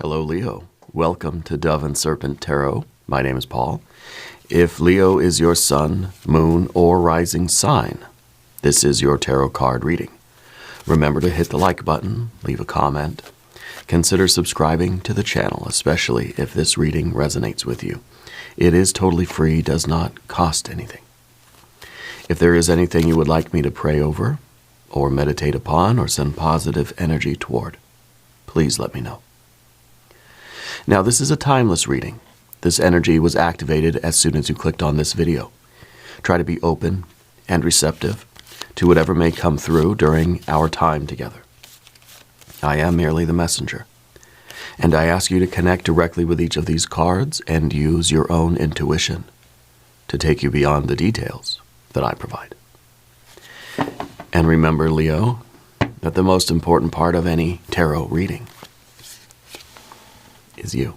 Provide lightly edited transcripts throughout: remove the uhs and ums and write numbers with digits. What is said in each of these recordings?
Hello, Leo. Welcome to Dove and Serpent Tarot. My name is Paul. If Leo is your sun, moon, or rising sign, this is your tarot card reading. Remember to hit the like button, leave a comment. Consider subscribing to the channel, especially if this reading resonates with you. It is totally free, does not cost anything. If there is anything you would like me to pray over, or meditate upon, or send positive energy toward, please let me know. Now, this is a timeless reading. This energy was activated as soon as you clicked on this video. Try to be open and receptive to whatever may come through during our time together. I am merely the messenger, and I ask you to connect directly with each of these cards and use your own intuition to take you beyond the details that I provide. And remember, Leo, that the most important part of any tarot reading is you.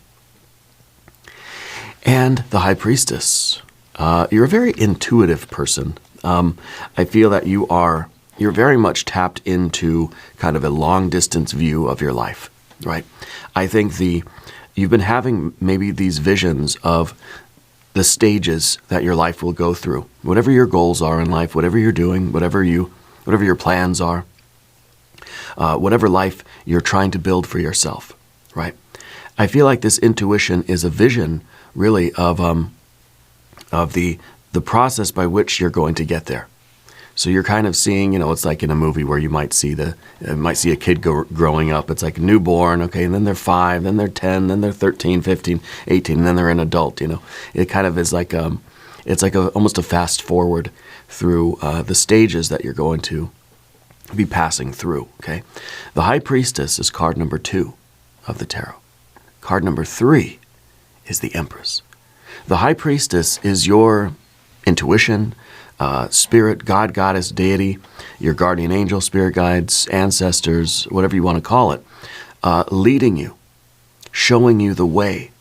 And the High Priestess. You're a very intuitive person. I feel that you're very much tapped into kind of a long distance view of your life, right? I think you've been having maybe these visions of the stages that your life will go through. Whatever your goals are in life, whatever you're doing, whatever your plans are, whatever life you're trying to build for yourself, right? I feel like this intuition is a vision, really, of the process by which you're going to get there. So you're kind of seeing, it's like in a movie where you might see a kid growing up. It's like newborn, okay, and then they're 5, then they're 10, then they're 13, 15, 18, and then they're an adult. It kind of is like it's like almost a fast forward through the stages that you're going to be passing through. Okay, the High Priestess is card number 2 of the tarot. Card number 3 is the Empress. The High Priestess is your intuition, spirit, God, goddess, deity, your guardian angel, spirit guides, ancestors, whatever you want to call it, leading you, showing you the way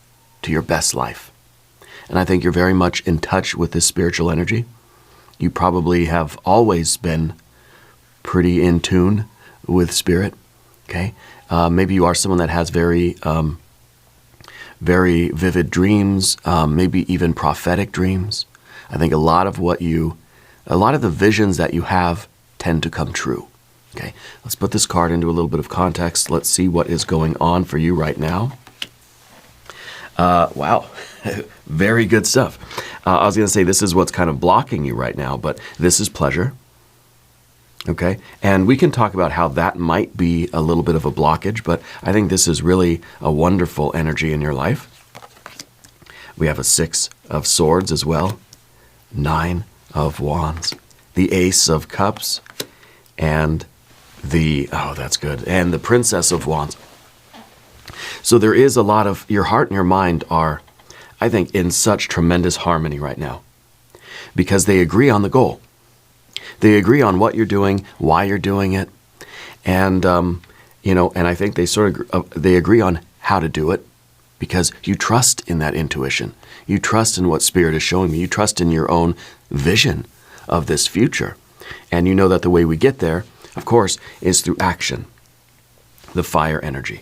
to your best life. And I think you're very much in touch with this spiritual energy. You probably have always been pretty in tune with spirit, okay? Maybe you are someone that has very vivid dreams, maybe even prophetic dreams. I think a lot of the visions that you have tend to come true. Okay, let's put this card into a little bit of context. Let's see what is going on for you right now. Wow, very good stuff. I was going to say this is what's kind of blocking you right now, but this is pleasure. Okay, and we can talk about how that might be a little bit of a blockage, but I think this is really a wonderful energy in your life. We have a 6 of Swords as well, 9 of Wands, the Ace of Cups, and that's good, and the Princess of Wands. So there is a lot of, your heart and your mind are, I think, in such tremendous harmony right now, because they agree on the goal. They agree on what you're doing, why you're doing it, and and I think they agree on how to do it, because you trust in that intuition. You trust in what Spirit is showing me. You trust in your own vision of this future, and you know that the way we get there, of course, is through action, the fire energy.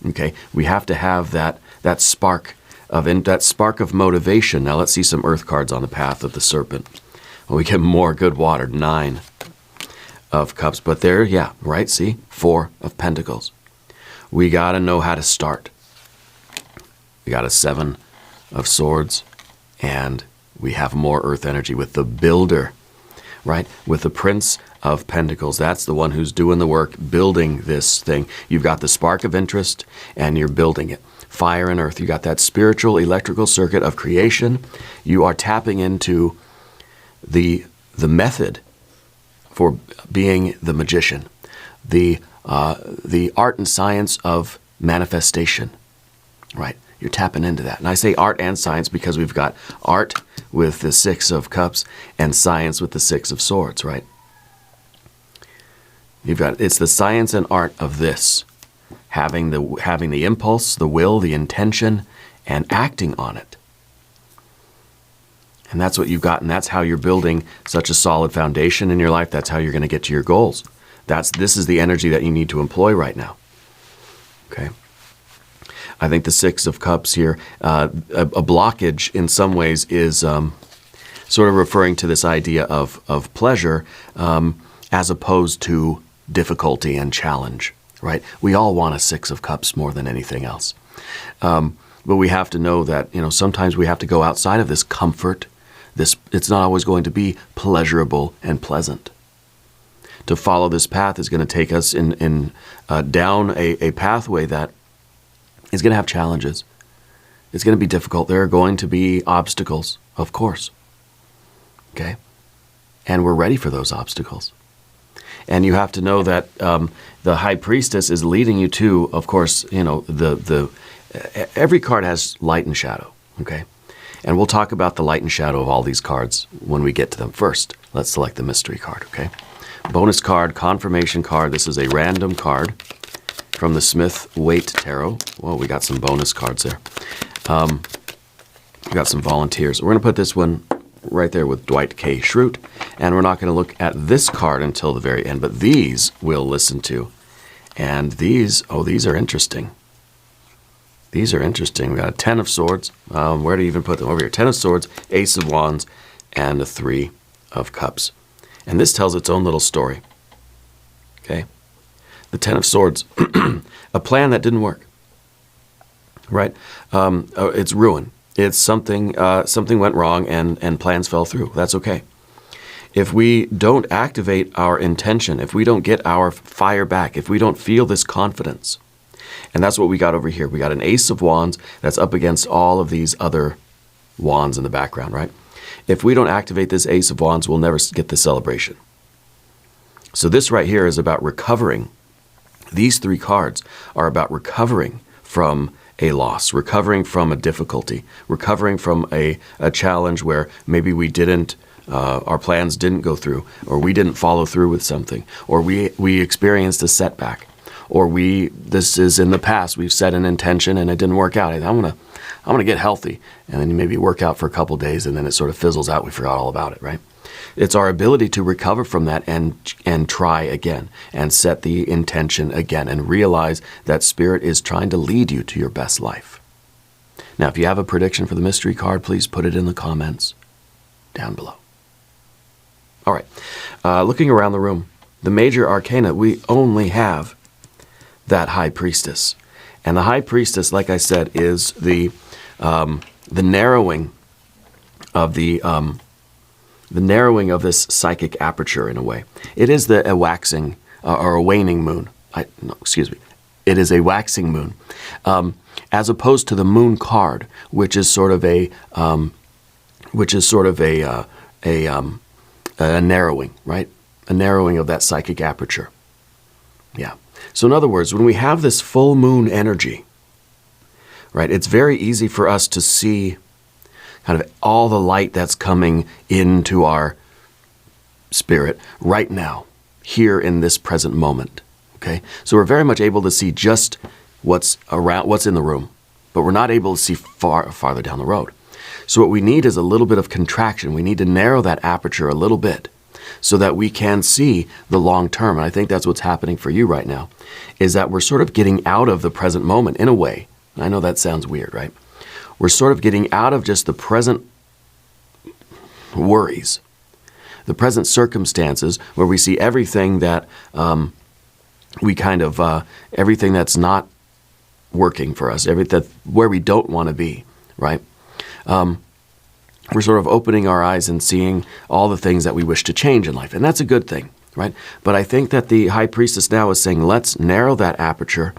Okay, we have to have that spark of motivation. Now let's see some Earth cards on the path of the Serpent. We get more good water, 9 of Cups. But there, yeah, right, see? 4 of Pentacles. We got to know how to start. We got a 7 of Swords, and we have more Earth energy with the Builder, right? With the Prince of Pentacles. That's the one who's doing the work, building this thing. You've got the spark of interest, and you're building it. Fire and Earth. You got that spiritual electrical circuit of creation. You are tapping into the method for being the magician, the art and science of manifestation, right? You're tapping into that. And I say art and science because we've got art with the 6 of Cups and science with the 6 of Swords, right? It's the science and art of this, having the impulse, the will, the intention, and acting on it. And that's what you've got, and that's how you're building such a solid foundation in your life. That's how you're going to get to your goals. This is the energy that you need to employ right now. Okay. I think the Six of Cups here, a blockage in some ways is sort of referring to this idea of pleasure as opposed to difficulty and challenge, right? We all want a Six of Cups more than anything else. But we have to know that, sometimes we have to go outside of this comfort. It's not always going to be pleasurable and pleasant. To follow this path is going to take us down a pathway that is going to have challenges. It's going to be difficult. There are going to be obstacles, of course. Okay? And we're ready for those obstacles. And you have to know that the high priestess is leading you to, of course, every card has light and shadow, okay? And we'll talk about the light and shadow of all these cards when we get to them. First, let's select the mystery card, okay? Bonus card, confirmation card. This is a random card from the Smith-Waite Tarot. Well, we got some bonus cards there. We got some volunteers. We're going to put this one right there with Dwight K. Schrute, and we're not going to look at this card until the very end, but these we'll listen to. And these are interesting. These are interesting. We got a Ten of Swords. Where do you even put them? Over here. Ten of Swords, Ace of Wands, and a Three of Cups. And this tells its own little story. Okay? The Ten of Swords, a plan that didn't work. Right? It's ruin. It's something went wrong and plans fell through. That's okay. If we don't activate our intention, if we don't get our fire back, if we don't feel this confidence, and that's what we got over here. We got an Ace of Wands that's up against all of these other wands in the background, right? If we don't activate this Ace of Wands, we'll never get the celebration. So this right here is about recovering. These three cards are about recovering from a loss, recovering from a difficulty, recovering from a challenge where maybe we didn't, our plans didn't go through, or we didn't follow through with something, or we experienced a setback. Or this is in the past, we've set an intention and it didn't work out. I'm gonna get healthy. And then you maybe work out for a couple days and then it sort of fizzles out. We forgot all about it, right? It's our ability to recover from that and try again and set the intention again and realize that Spirit is trying to lead you to your best life. Now, if you have a prediction for the mystery card, please put it in the comments down below. All right, looking around the room, the major arcana, we only have that high priestess. And the high priestess, like I said, is the narrowing of the narrowing of this psychic aperture in a way. It is a waxing or a waning moon. It is a waxing moon, as opposed to the moon card, which is sort of a narrowing, right? A narrowing of that psychic aperture. Yeah. So in other words, when we have this full moon energy, right, it's very easy for us to see kind of all the light that's coming into our spirit right now, here in this present moment, okay? So we're very much able to see just what's in the room, but we're not able to see farther down the road. So what we need is a little bit of contraction. We need to narrow that aperture a little bit so that we can see the long term. And I think that's what's happening for you right now, is that we're sort of getting out of the present moment in a way. I know that sounds weird, right? We're sort of getting out of just the present worries, the present circumstances where we see everything that everything that's not working for us, where we don't want to be, right? We're sort of opening our eyes and seeing all the things that we wish to change in life. And that's a good thing, right? But I think that the high priestess now is saying, let's narrow that aperture.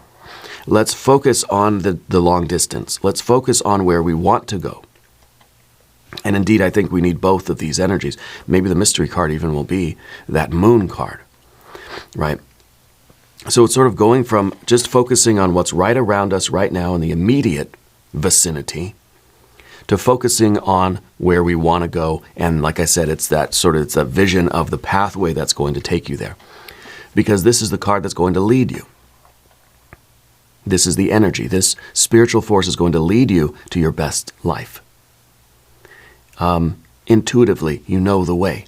Let's focus on the long distance. Let's focus on where we want to go. And indeed, I think we need both of these energies. Maybe the mystery card even will be that moon card, right? So it's sort of going from just focusing on what's right around us right now in the immediate vicinity to focusing on where we want to go. And like I said, it's that vision of the pathway that's going to take you there. Because this is the card that's going to lead you. This is the energy. This spiritual force is going to lead you to your best life. Intuitively, you know the way.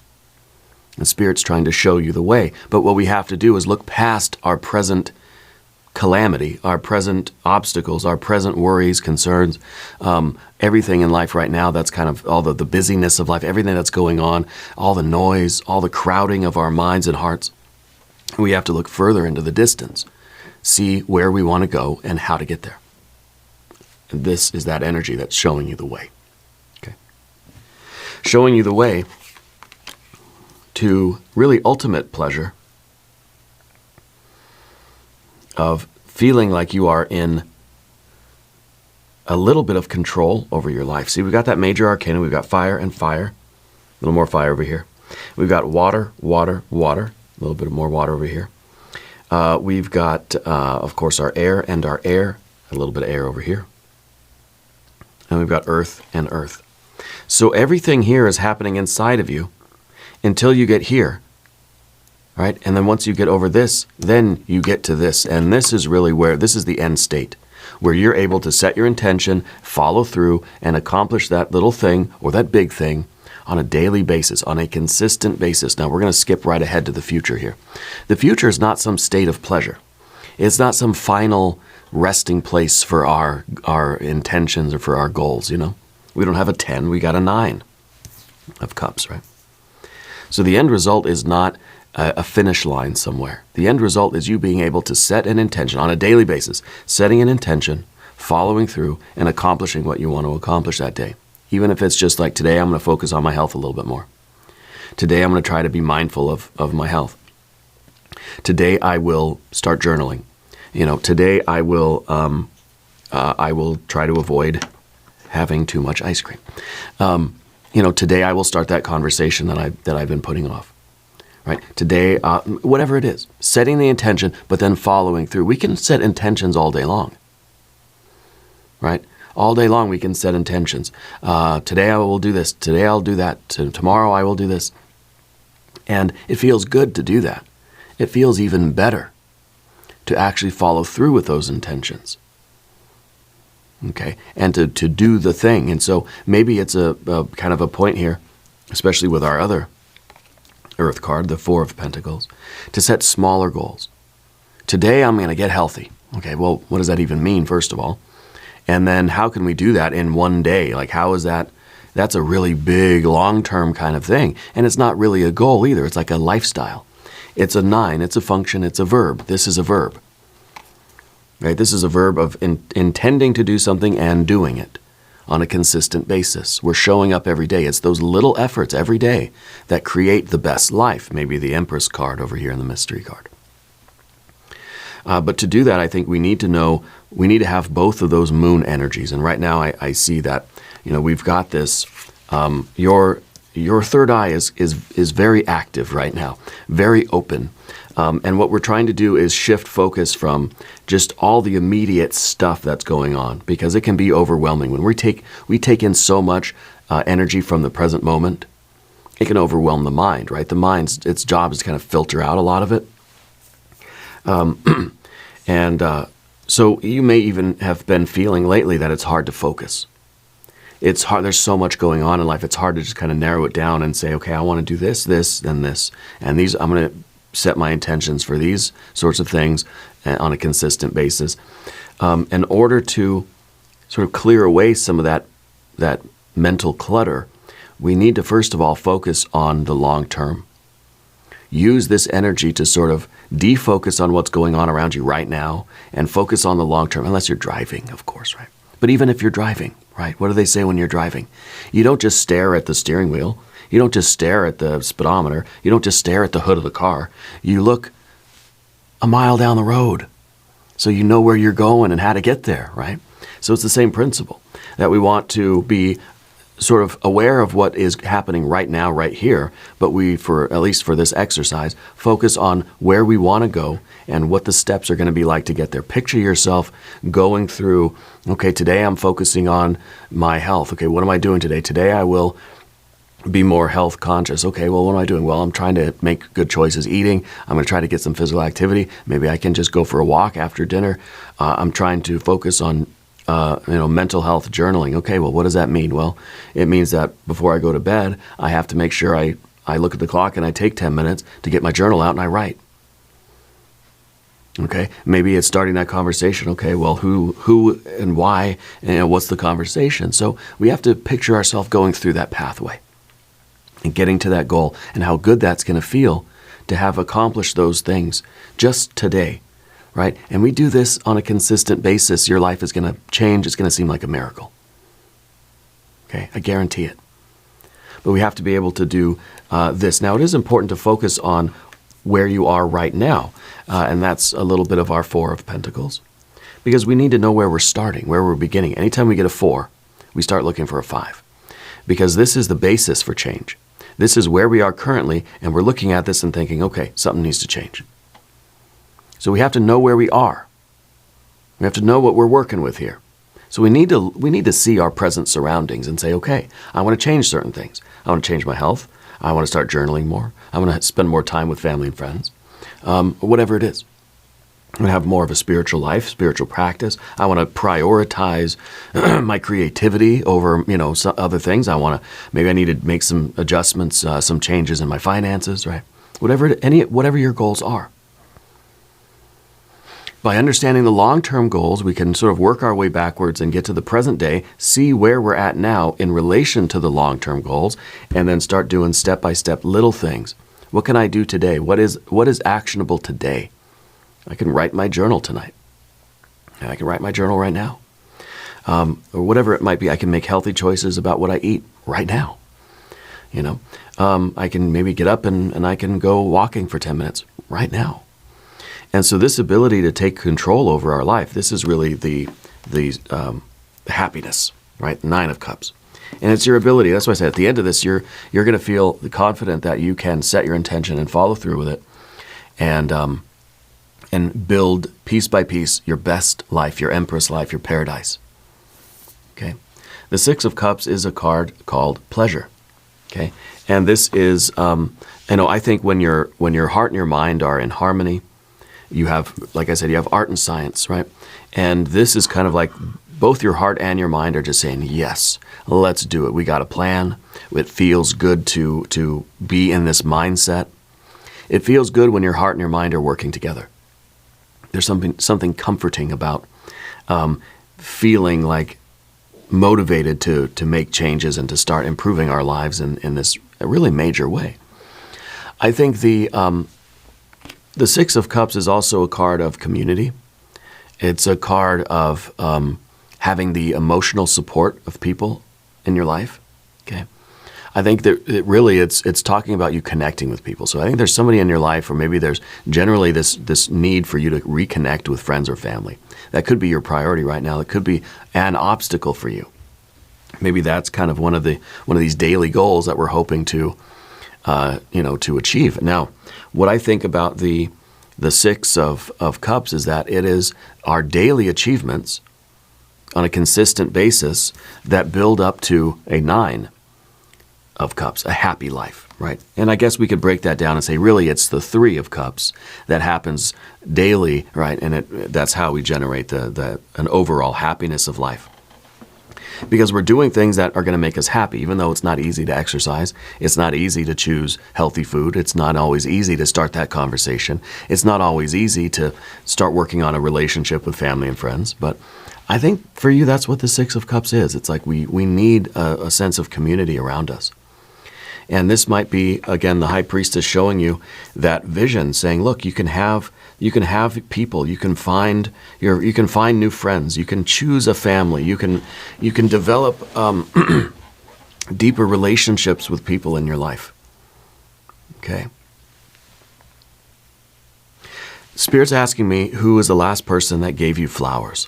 And Spirit's trying to show you the way. But what we have to do is look past our present calamity, our present obstacles, our present worries, concerns, everything in life right now, that's kind of all the busyness of life, everything that's going on, all the noise, all the crowding of our minds and hearts. We have to look further into the distance, see where we want to go and how to get there. And this is that energy that's showing you the way. Okay. Showing you the way to really ultimate pleasure of feeling like you are in a little bit of control over your life. See, we've got that major arcana. We've got fire and fire. A little more fire over here. We've got water, water, water. A little bit more water over here. We've got, of course, our air and our air. A little bit of air over here. And we've got earth and earth. So everything here is happening inside of you until you get here. Right? And then once you get over this, then you get to this. And this is really where, this is the end state, where you're able to set your intention, follow through, and accomplish that little thing or that big thing on a daily basis, on a consistent basis. Now, we're going to skip right ahead to the future here. The future is not some state of pleasure. It's not some final resting place for our intentions or for our goals, you know. We don't have a 10, we got a 9 of cups, right? So the end result is not a finish line somewhere. The end result is you being able to set an intention on a daily basis, setting an intention, following through, and accomplishing what you want to accomplish that day. Even if it's just like, today I'm going to focus on my health a little bit more. Today I'm going to try to be mindful of my health. Today I will start journaling. You know, today I will try to avoid having too much ice cream. You know, today I will start that conversation that I've been putting off. Right? Today, whatever it is, setting the intention, but then following through. We can set intentions all day long. Right? All day long we can set intentions. Today I will do this. Today I'll do that. Tomorrow I will do this. And it feels good to do that. It feels even better to actually follow through with those intentions. Okay? And to do the thing. And so maybe it's a kind of a point here, especially with our other Earth card, the 4 of Pentacles, to set smaller goals. Today I'm going to get healthy. Okay, well, what does that even mean, first of all? And then how can we do that in one day? Like, how is that? That's a really big, long-term kind of thing. And it's not really a goal either. It's like a lifestyle. It's a 9. It's a function. It's a verb. This is a verb. Right? This is a verb of intending to do something and doing it on a consistent basis. We're showing up every day. It's those little efforts every day that create the best life. Maybe the Empress card over here in the mystery card. But to do that, I think we need to know, we need to have both of those moon energies. And right now I see that, you know, we've got this, your third eye is very active right now, very open. And what we're trying to do is shift focus from just all the immediate stuff that's going on, because it can be overwhelming. When we take in so much energy from the present moment, it can overwhelm the mind, right? The mind's, its job is to kind of filter out a lot of it. So you may even have been feeling lately that it's hard to focus. It's hard. There's so much going on in life. It's hard to just kind of narrow it down and say, okay, I want to do this, this, and this. And these, I'm going to set my intentions for these sorts of things on a consistent basis. In order to sort of clear away some of that mental clutter, we need to first of all focus on the long term. Use this energy to sort of defocus on what's going on around you right now and focus on the long term, unless you're driving, of course, right? But even if you're driving, right? What do they say when you're driving? You don't just stare at the steering wheel. You don't just stare at the speedometer. You don't just stare at the hood of the car. You look a mile down the road so you know where you're going and how to get there, right? So it's the same principle, that we want to be sort of aware of what is happening right now, right here, but we, for at least for this exercise, focus on where we want to go and what the steps are going to be like to get there. Picture yourself going through, okay, today I'm focusing on my health. Okay, what am I doing today? Today I will be more health conscious. Okay, well, what am I doing? Well, I'm trying to make good choices eating. I'm going to try to get some physical activity. Maybe I can just go for a walk after dinner. I'm trying to focus on mental health, journaling. Okay, well, what does that mean? Well, it means that before I go to bed, I have to make sure I look at the clock and I take 10 minutes to get my journal out and I write. Okay, maybe it's starting that conversation. Okay, well, who and why, and what's the conversation? So we have to picture ourselves going through that pathway and getting to that goal, and how good that's going to feel to have accomplished those things just today, right? And we do this on a consistent basis. Your life is going to change. It's going to seem like a miracle. Okay, I guarantee it. But we have to be able to do this. Now, it is important to focus on where you are right now. And that's a little bit of our Four of Pentacles. Because we need to know where we're starting, where we're beginning. Anytime we get a 4, we start looking for a 5. Because this is the basis for change. This is where we are currently, and we're looking at this and thinking, okay, something needs to change. So we have to know where we are. We have to know what we're working with here. So we need to see our present surroundings and say, okay, I want to change certain things. I want to change my health. I want to start journaling more. I want to spend more time with family and friends. Whatever it is. I want to have more of a spiritual life, spiritual practice. I want to prioritize my creativity over, some other things. Maybe I need to make some adjustments, some changes in my finances, right? Whatever your goals are. By understanding the long-term goals, we can sort of work our way backwards and get to the present day, see where we're at now in relation to the long-term goals, and then start doing step-by-step little things. What can I do today? What is actionable today? I can write my journal tonight. I can write my journal right now. Or whatever it might be, I can make healthy choices about what I eat right now. I can maybe get up and I can go walking for 10 minutes right now. And so this ability to take control over our life, this is really the happiness, right? 9 of Cups. And it's your ability. That's why I said at the end of this, you're going to feel confident that you can set your intention and follow through with it, and build piece by piece your best life, your empress life, your paradise. Okay. The 6 of Cups is a card called pleasure. Okay. And this is, I think when your heart and your mind are in harmony, you have, like I said, you have art and science, right? And this is kind of like both your heart and your mind are just saying, yes, let's do it. We got a plan. It feels good to be in this mindset. It feels good when your heart and your mind are working together. There's something comforting about feeling like motivated to make changes and to start improving our lives in this really major way. I think the 6 of Cups is also a card of community. It's a card of having the emotional support of people in your life. Okay, I think that it's talking about you connecting with people. So I think there's somebody in your life, or maybe there's generally this need for you to reconnect with friends or family. That could be your priority right now. It could be an obstacle for you. Maybe that's kind of one of these daily goals that we're hoping to achieve. Now, what I think about the 6 of Cups is that it is our daily achievements on a consistent basis that build up to a 9 of Cups, a happy life, right? And I guess we could break that down and say, really, it's the 3 of Cups that happens daily, right? And that's how we generate an overall happiness of life. Because we're doing things that are going to make us happy, even though it's not easy to exercise. It's not easy to choose healthy food. It's not always easy to start that conversation. It's not always easy to start working on a relationship with family and friends. But I think for you, that's what the 6 of Cups is. It's like we need a sense of community around us. And this might be, again, the High Priestess showing you that vision, saying, look, you can have people, you can find new friends, you can choose a family, you can develop deeper relationships with people in your life. Okay. Spirit's asking me, who is the last person that gave you flowers?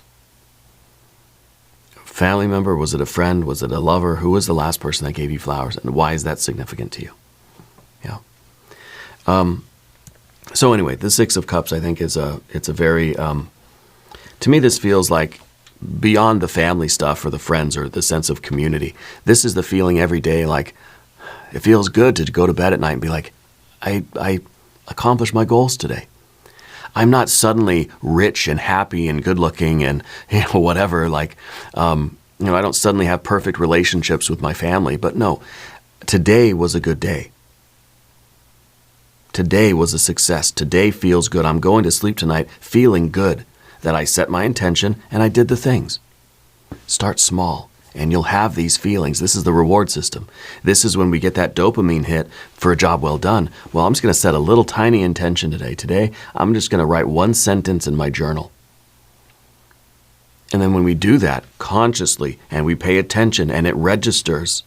Family member? Was it a friend? Was it a lover? Who was the last person that gave you flowers, and why is that significant to you? Yeah. So anyway, the 6 of Cups, I think, it's a very, to me, this feels like beyond the family stuff or the friends or the sense of community. This is the feeling every day, like it feels good to go to bed at night and be like, I accomplished my goals today. I'm not suddenly rich and happy and good looking and whatever, like, I don't suddenly have perfect relationships with my family, but no, today was a good day. Today was a success. Today feels good. I'm going to sleep tonight feeling good that I set my intention and I did the things. Start small and you'll have these feelings. This is the reward system. This is when we get that dopamine hit for a job well done. Well, I'm just going to set a little tiny intention today. Today, I'm just going to write one sentence in my journal. And then when we do that consciously and we pay attention and it registers,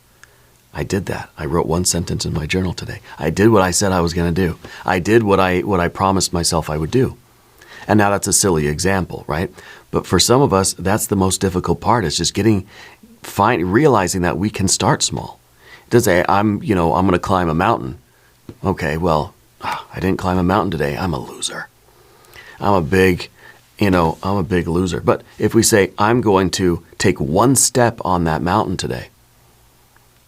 I did that. I wrote one sentence in my journal today. I did what I said I was going to do. I did what I promised myself I would do. And now that's a silly example, right? But for some of us, that's the most difficult part, is just realizing that we can start small. It doesn't say, I'm going to climb a mountain. Okay, well, I didn't climb a mountain today. I'm a loser. I'm a big loser. But if we say, I'm going to take one step on that mountain today,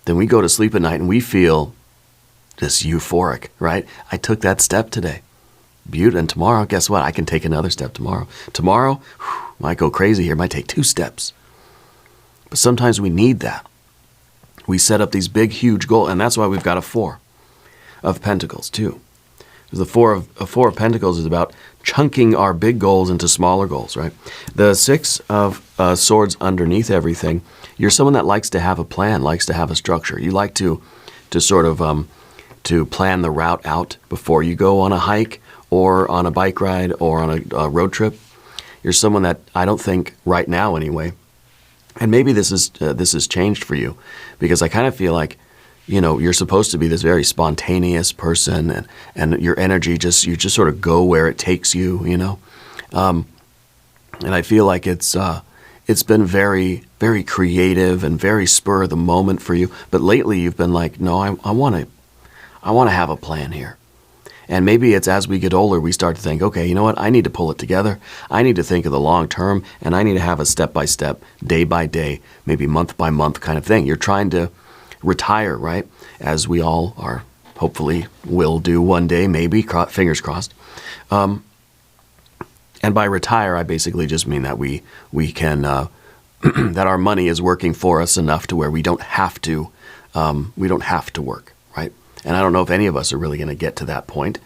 then we go to sleep at night and we feel just euphoric, right? I took that step today. Beautiful. And tomorrow, guess what? I can take another step tomorrow. Tomorrow, might go crazy here, might take 2 steps. But sometimes we need that. We set up these big, huge goals, and that's why we've got a 4 of Pentacles too. The 4 of Pentacles is about chunking our big goals into smaller goals, right? The 6 of Swords underneath everything, you're someone that likes to have a plan, likes to have a structure. You like to sort of to plan the route out before you go on a hike or on a bike ride or on a road trip. You're someone that I don't think right now anyway, and maybe this has changed for you, because I kind of feel like, you're supposed to be this very spontaneous person, and your energy you just sort of go where it takes you, and I feel like it's been very, very creative and very spur of the moment for you. But lately you've been like, no, I want to have a plan here. And maybe it's as we get older, we start to think, okay, you know what? I need to pull it together. I need to think of the long term, and I need to have a step-by-step, day-by-day, maybe month-by-month kind of thing. You're trying to retire, right? As we all are, hopefully will do one day, maybe, fingers crossed. And by retire, I basically just mean that we can, that our money is working for us enough to where we don't have to work, right? And I don't know if any of us are really going to get to that point.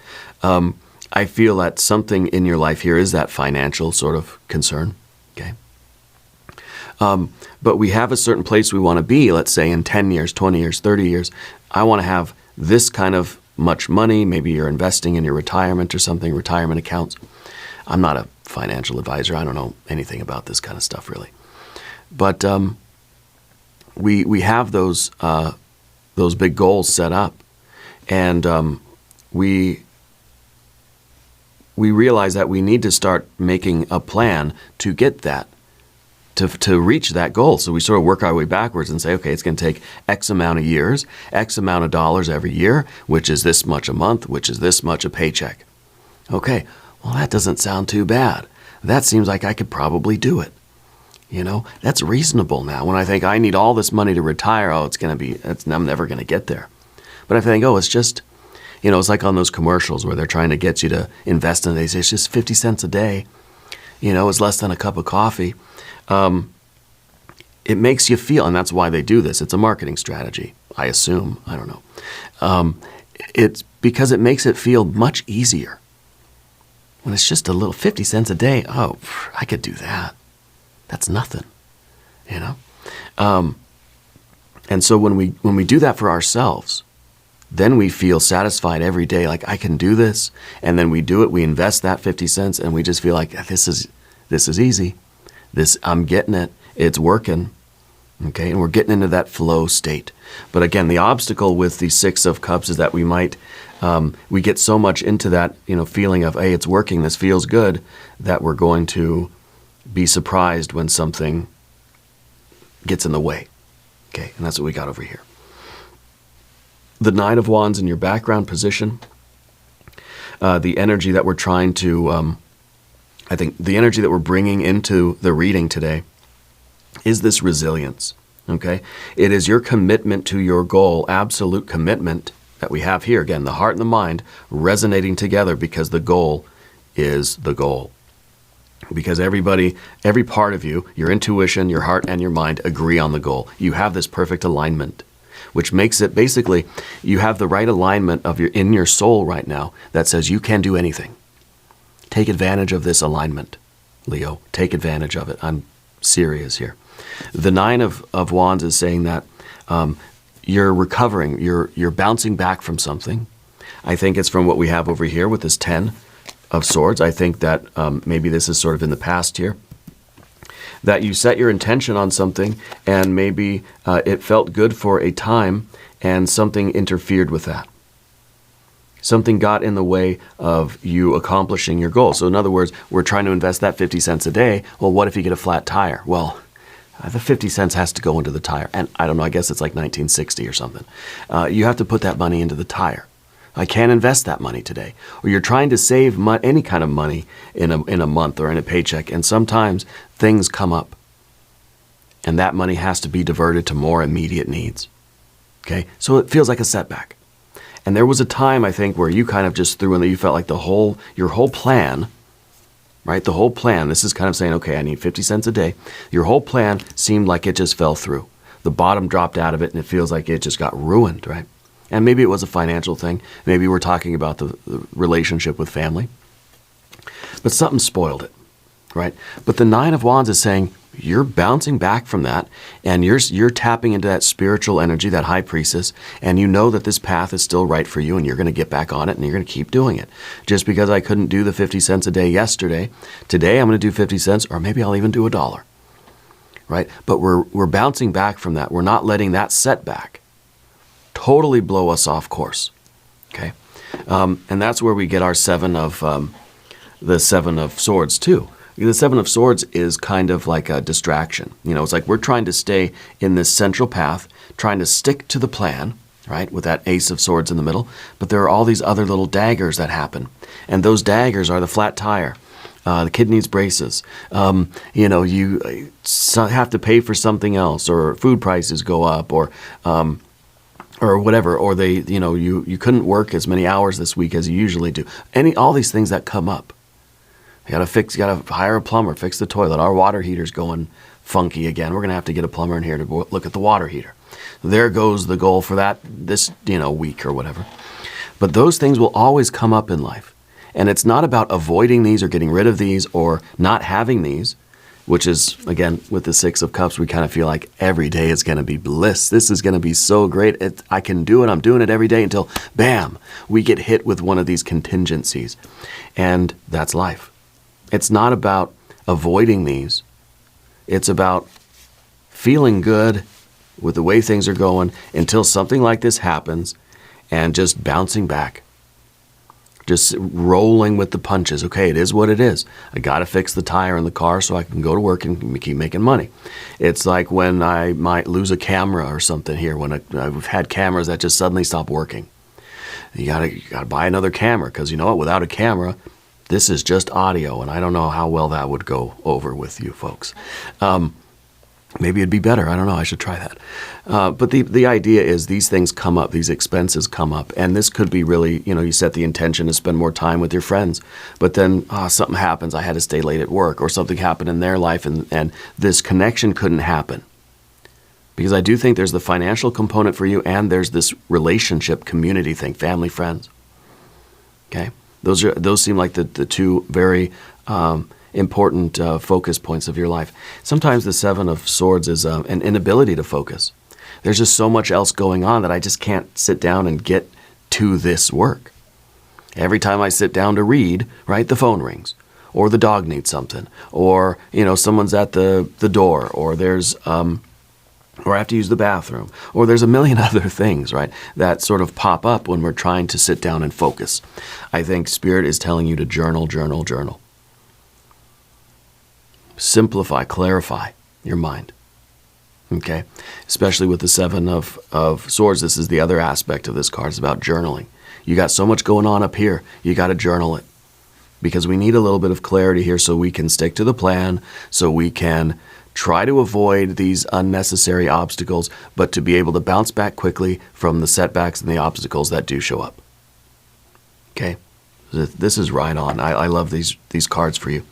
I feel that something in your life here is that financial sort of concern, okay? But we have a certain place we want to be, let's say in 10 years, 20 years, 30 years. I want to have this kind of much money. Maybe you're investing in your retirement or something, retirement accounts. I'm not a financial advisor. I don't know anything about this kind of stuff really. But we have those big goals set up. And we realize that we need to start making a plan to get that, to reach that goal. So we sort of work our way backwards and say, okay, it's going to take X amount of years, X amount of dollars every year, which is this much a month, which is this much a paycheck. Okay, well, that doesn't sound too bad. That seems like I could probably do it. That's reasonable now. When I think I need all this money to retire, I'm never going to get there. But if I think, it's just, it's like on those commercials where they're trying to get you to invest in it. They say it's just 50 cents a day. It's less than a cup of coffee. It makes you feel, and that's why they do this. It's a marketing strategy, I assume. I don't know. It's because it makes it feel much easier. When it's just a little 50 cents a day, I could do that. That's nothing, And so when we do that for ourselves, then we feel satisfied every day, like I can do this. And then we do it, we invest that 50 cents, and we just feel like this is easy. I'm getting it. It's working. Okay, and we're getting into that flow state. But again, the obstacle with the 6 of Cups is that we get so much into that, feeling of, hey, it's working, this feels good, that we're going to be surprised when something gets in the way. Okay, and that's what we got over here. The 9 of Wands in your background position, the energy that we're trying to, I think the energy that we're bringing into the reading today is this resilience, okay? It is your commitment to your goal, absolute commitment that we have here. Again, the heart and the mind resonating together because the goal is the goal. Because every part of you, your intuition, your heart, and your mind agree on the goal. You have this perfect alignment. which makes it basically you have the right alignment of in your soul right now that says you can do anything. Take advantage of this alignment, Leo. Take advantage of it. I'm serious here. The Nine of Wands is saying that you're recovering, you're bouncing back from something. I think it's from what we have over here with this 10 of Swords. I think that maybe this is sort of in the past here, that you set your intention on something and maybe it felt good for a time and something interfered with that. Something got in the way of you accomplishing your goal. So in other words, we're trying to invest that 50 cents a day. Well, what if you get a flat tire? Well, the 50 cents has to go into the tire. And I don't know, I guess it's like 1960 or something. You have to put that money into the tire. I can't invest that money today. Or you're trying to save any kind of money in a month or in a paycheck. And sometimes things come up. And that money has to be diverted to more immediate needs. Okay? So it feels like a setback. And there was a time, I think, where you kind of just threw in that you felt like your whole plan, right? The whole plan, this is kind of saying, okay, I need 50 cents a day. Your whole plan seemed like it just fell through. The bottom dropped out of it and it feels like it just got ruined, right? And maybe it was a financial thing. Maybe we're talking about the relationship with family. But something spoiled it, right? But the Nine of Wands is saying, you're bouncing back from that, and you're tapping into that spiritual energy, that high priestess, and you know that this path is still right for you, and you're going to get back on it, and you're going to keep doing it. Just because I couldn't do the 50 cents a day yesterday, today I'm going to do 50 cents, or maybe I'll even do $1, right? But we're bouncing back from that. We're not letting that setback totally blow us off course, okay? And that's where we get our the Seven of Swords too. The Seven of Swords is kind of like a distraction. You know, it's like we're trying to stay in this central path, trying to stick to the plan, right, with that Ace of Swords in the middle. But there are all these other little daggers that happen. And those daggers are the flat tire, the kid needs braces. You know, you have to pay for something else, or food prices go up, or whatever, or you couldn't work as many hours this week as you usually do. All these things that come up. You gotta hire a plumber, fix the toilet. Our water heater's going funky again. We're gonna have to get a plumber in here to look at the water heater. There goes the goal for this week or whatever. But those things will always come up in life. And it's not about avoiding these or getting rid of these or not having these, which is, again, with the Six of Cups, we kind of feel like every day is gonna be bliss. This is gonna be so great. I can do it. I'm doing it every day until, bam, we get hit with one of these contingencies. And that's life. It's not about avoiding these. It's about feeling good with the way things are going until something like this happens and just bouncing back. Just rolling with the punches. Okay, it is what it is. I got to fix the tire in the car so I can go to work and keep making money. It's like when I might lose a camera or something here, when I've had cameras that just suddenly stop working. You gotta buy another camera, because you know what? Without a camera, this is just audio, and I don't know how well that would go over with you folks. Maybe it'd be better. I don't know. I should try that. But the idea is these things come up, these expenses come up, and this could be really, you set the intention to spend more time with your friends, but then something happens. I had to stay late at work, or something happened in their life, and this connection couldn't happen. Because I do think there's the financial component for you, and there's this relationship, community thing, family, friends. Okay? Those seem like the two very important focus points of your life. Sometimes the Seven of Swords is an inability to focus. There's just so much else going on that I just can't sit down and get to this work. Every time I sit down to read, right, the phone rings, or the dog needs something, or someone's at the door, or there's or I have to use the bathroom, or there's a million other things, right, that sort of pop up when we're trying to sit down and focus. I think Spirit is telling you to journal, journal, journal. Simplify, clarify your mind, okay? Especially with the Seven of Swords, this is the other aspect of this card. It's about journaling. You got so much going on up here, you got to journal it. Because we need a little bit of clarity here so we can stick to the plan, so we can try to avoid these unnecessary obstacles, but to be able to bounce back quickly from the setbacks and the obstacles that do show up. Okay? This is right on. I love these cards for you.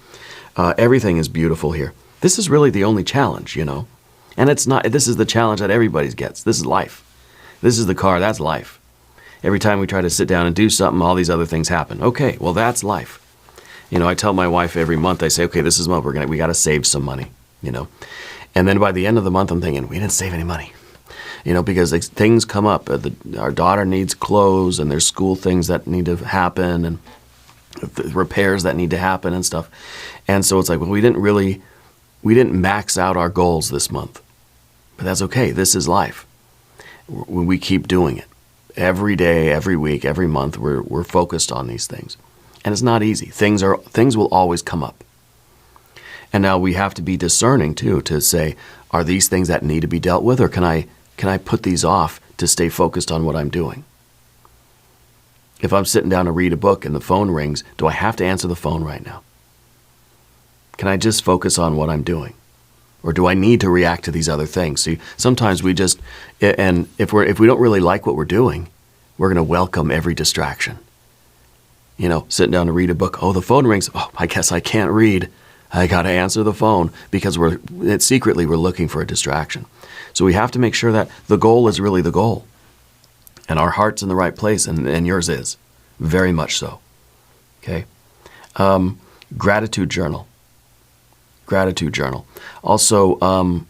Everything is beautiful here. This is really the only challenge, And it's not. This is the challenge that everybody gets. This is life. This is the car, that's life. Every time we try to sit down and do something, all these other things happen. Okay, well, that's life. I tell my wife every month, I say, okay, this is what we got to save some money, And then by the end of the month, I'm thinking, we didn't save any money. Because things come up. Our daughter needs clothes, and there's school things that need to happen, and repairs that need to happen and stuff. And so it's like, well, we didn't max out our goals this month. But that's okay. This is life. We keep doing it. Every day, every week, every month, we're focused on these things. And it's not easy. Things will always come up. And now we have to be discerning too, to say, are these things that need to be dealt with, or can I put these off to stay focused on what I'm doing? If I'm sitting down to read a book and the phone rings, do I have to answer the phone right now? Can I just focus on what I'm doing? Or do I need to react to these other things? See, sometimes we just, and if we don't really like what we're doing, we're going to welcome every distraction. Sitting down to read a book, oh, the phone rings, oh, I guess I can't read. I got to answer the phone, because secretly we're looking for a distraction. So we have to make sure that the goal is really the goal. And our heart's in the right place, and yours is. Very much so. Okay? Gratitude journal. Gratitude journal. Also,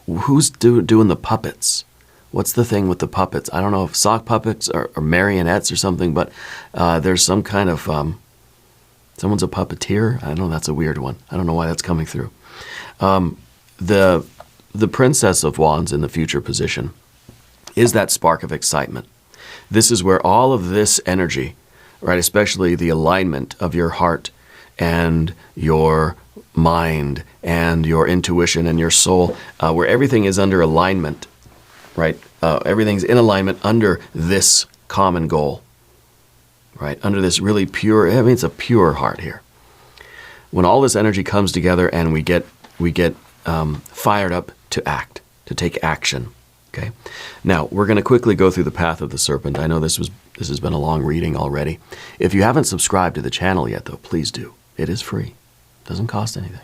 who's doing the puppets? What's the thing with the puppets? I don't know if sock puppets or marionettes or something, but there's some kind of, someone's a puppeteer. I know that's a weird one. I don't know why that's coming through. The Princess of Wands in the future position is that spark of excitement. This is where all of this energy, right, especially the alignment of your heart and your mind and your intuition and your soul, where everything is under alignment, right? Everything's in alignment under this common goal, right? Under this really pure, it's a pure heart here. When all this energy comes together and we get fired up to act, to take action. Okay. Now we're going to quickly go through the path of the serpent. I know this has been a long reading already. If you haven't subscribed to the channel yet, though, please do. It is free. It doesn't cost anything.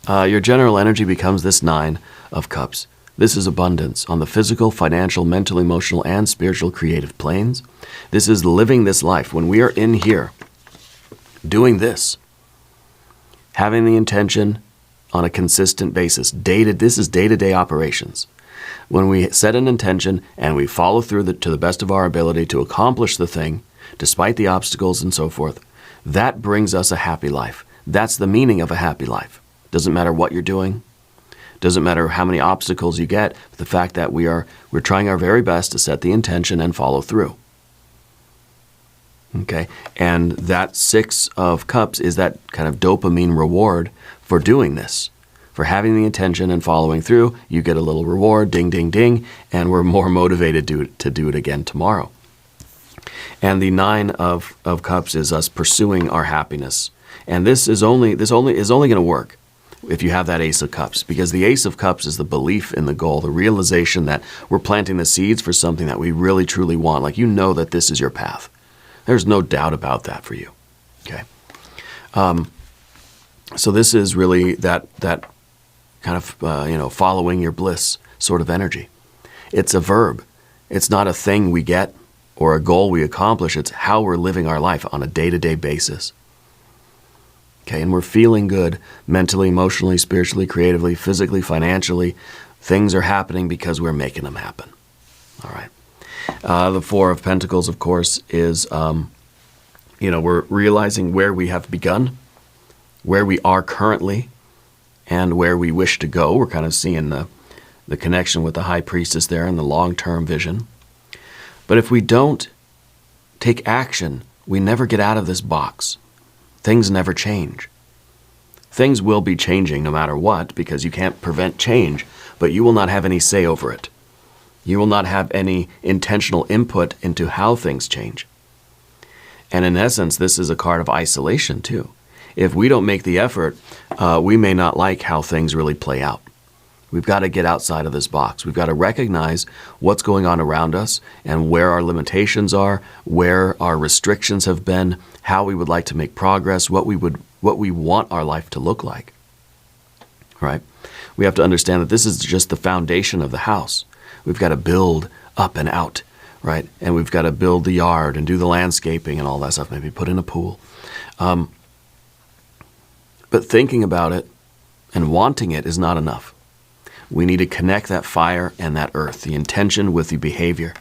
Your general energy becomes this 9 of Cups. This is abundance on the physical, financial, mental, emotional, and spiritual creative planes. This is living this life. When we are in here doing this, having the intention on a consistent basis, this is day-to-day operations. When we set an intention and we follow through to the best of our ability to accomplish the thing, despite the obstacles and so forth, that brings us a happy life. That's the meaning of a happy life. Doesn't matter what you're doing. Doesn't matter how many obstacles you get. The fact that we're trying our very best to set the intention and follow through. Okay, and that 6 of Cups is that kind of dopamine reward for doing this. For having the intention and following through, you get a little reward, ding, ding, ding, and we're more motivated to do it again tomorrow. And the 9 of Cups is us pursuing our happiness. And this is only going to work if you have that Ace of Cups, because the Ace of Cups is the belief in the goal, the realization that we're planting the seeds for something that we really truly want. Like, that this is your path. There's no doubt about that for you. Okay. So this is really that kind of, following your bliss sort of energy. It's a verb. It's not a thing we get or a goal we accomplish. It's how we're living our life on a day-to-day basis. Okay, and we're feeling good mentally, emotionally, spiritually, creatively, physically, financially. Things are happening because we're making them happen. All right. The 4 of Pentacles, of course, is, we're realizing where we have begun, where we are currently, and where we wish to go. We're kind of seeing the connection with the High Priestess there and the long-term vision. But if we don't take action, we never get out of this box. Things never change. Things will be changing no matter what, because you can't prevent change, but you will not have any say over it. You will not have any intentional input into how things change. And in essence, this is a card of isolation too. If we don't make the effort, we may not like how things really play out. We've got to get outside of this box. We've got to recognize what's going on around us and where our limitations are, where our restrictions have been, how we would like to make progress, what we want our life to look like. Right? We have to understand that this is just the foundation of the house. We've got to build up and out, right? And we've got to build the yard and do the landscaping and all that stuff, maybe put in a pool. But thinking about it and wanting it is not enough. We need to connect that fire and that earth, the intention with the behavior,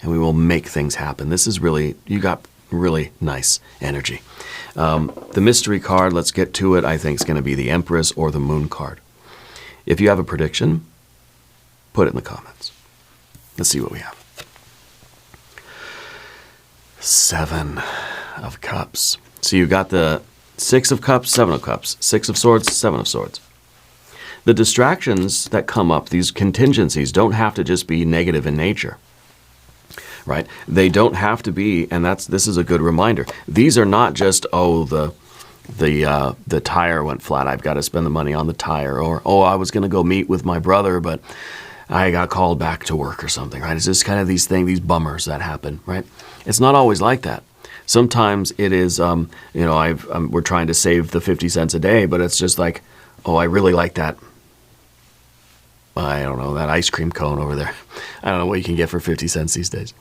and we will make things happen. This is really, you got really nice energy. The mystery card, let's get to it, I think is going to be the Empress or the Moon card. If you have a prediction, put it in the comments. Let's see what we have. 7 of Cups. So you've got the 6 of Cups, 7 of Cups, 6 of Swords, 7 of Swords. The distractions that come up, these contingencies, don't have to just be negative in nature, right? They don't have to be, and this is a good reminder. These are not just, oh, the tire went flat, I've got to spend the money on the tire, or, oh, I was going to go meet with my brother, but I got called back to work or something, right? It's just kind of these things, these bummers that happen, right? It's not always like that. Sometimes it is, we're trying to save the 50 cents a day, but it's just like, oh, I really like that, I don't know, that ice cream cone over there. I don't know what you can get for 50 cents these days.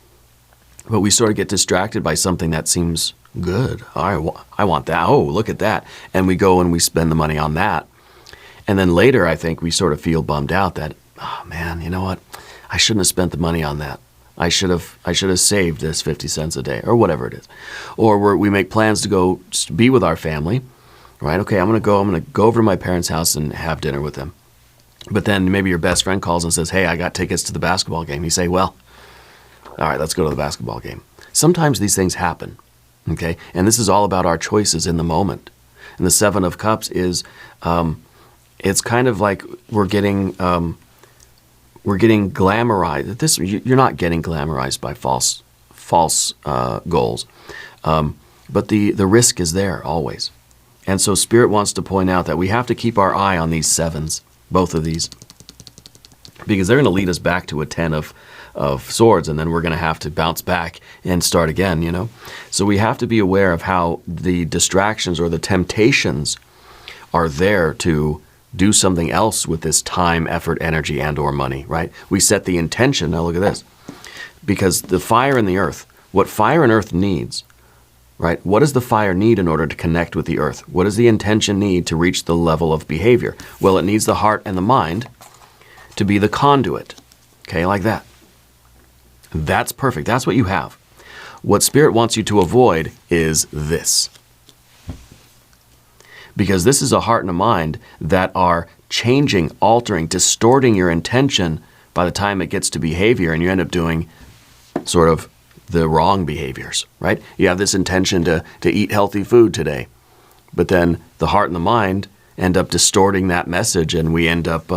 But we sort of get distracted by something that seems good. I want that. Oh, look at that. And we go and we spend the money on that. And then later, I think we sort of feel bummed out that, oh man, you know what? I shouldn't have spent the money on that. I should have saved this 50 cents a day or whatever it is. Or we make plans to go be with our family, right? Okay, I'm going to go over to my parents' house and have dinner with them. But then maybe your best friend calls and says, hey, I got tickets to the basketball game. You say, well, all right, let's go to the basketball game. Sometimes these things happen, okay? And this is all about our choices in the moment. And the 7 of Cups is, it's kind of like we're getting glamorized. You're not getting glamorized by false goals, but the risk is there always. And so Spirit wants to point out that we have to keep our eye on these 7s, both of these, because they're going to lead us back to a 10 of Swords, and then we're going to have to bounce back and start again, you know? So we have to be aware of how the distractions or the temptations are there to do something else with this time, effort, energy, and or money, right? We set the intention. Now look at this. Because the fire and the earth, what fire and earth needs, right? What does the fire need in order to connect with the earth? What does the intention need to reach the level of behavior? Well, it needs the heart and the mind to be the conduit, okay, like that. That's perfect. That's what you have. What Spirit wants you to avoid is this. Because this is a heart and a mind that are changing, altering, distorting your intention by the time it gets to behavior, and you end up doing sort of the wrong behaviors, right? You have this intention to eat healthy food today, but then the heart and the mind end up distorting that message, and we end up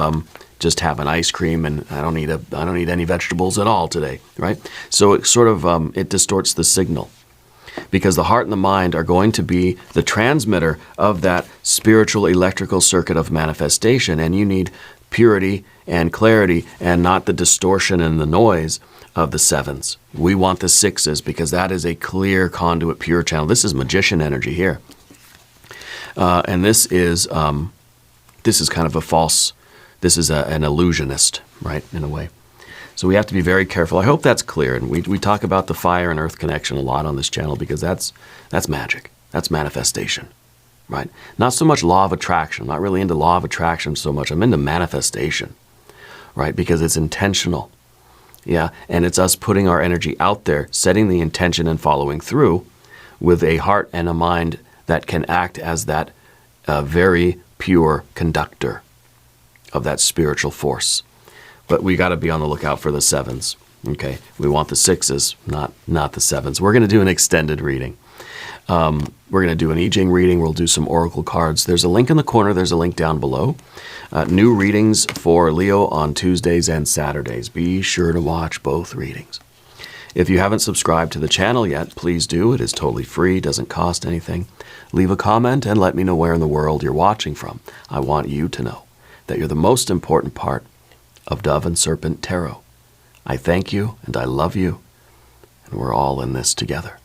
just having ice cream, and I don't need any vegetables at all today, right? So it sort of it distorts the signal, because the heart and the mind are going to be the transmitter of that spiritual electrical circuit of manifestation, and you need purity and clarity and not the distortion and the noise of the 7s. We want the 6s because that is a clear conduit, pure channel. This is magician energy here. And this is kind of a false, this is an illusionist, right, in a way. So we have to be very careful. I hope that's clear. And we talk about the fire and earth connection a lot on this channel because that's magic. That's manifestation, right? Not so much law of attraction. I'm not really into law of attraction so much. I'm into manifestation, right? Because it's intentional. Yeah, and it's us putting our energy out there, setting the intention and following through with a heart and a mind that can act as that very pure conductor of that spiritual force. But we got to be on the lookout for the 7s, okay? We want the 6s, not the 7s. We're going to do an extended reading. We're going to do an I Ching reading. We'll do some oracle cards. There's a link in the corner. There's a link down below. New readings for Leo on Tuesdays and Saturdays. Be sure to watch both readings. If you haven't subscribed to the channel yet, please do. It is totally free, doesn't cost anything. Leave a comment and let me know where in the world you're watching from. I want you to know that you're the most important part of Dove and Serpent Tarot. I thank you and I love you, and we're all in this together.